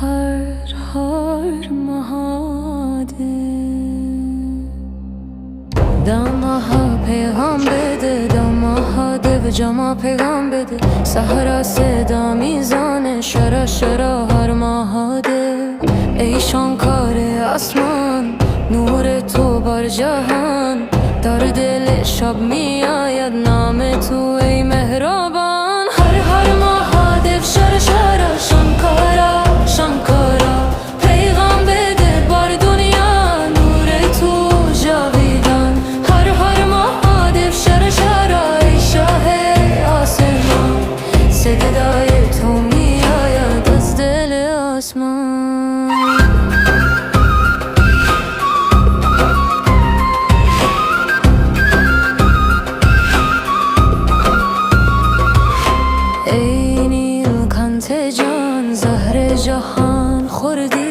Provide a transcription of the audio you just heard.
هر مهاده دمها پیغام بده، دمها ده و جما پیغام بده. سهر صدا میزانه شرا هر مهاده. ای شانکار آسمان، نور تو بر جهان. در دل شب می آید نام تو ای مهربان. هر مهاده شرا شانکارا پیغام بده بر دنیا، نور تو جاویدان. هر مهاده شرا ای شاه آسمان. صدای تو می آید از دل آسمان. ای نیل کانت جان، زهر جهان خوردی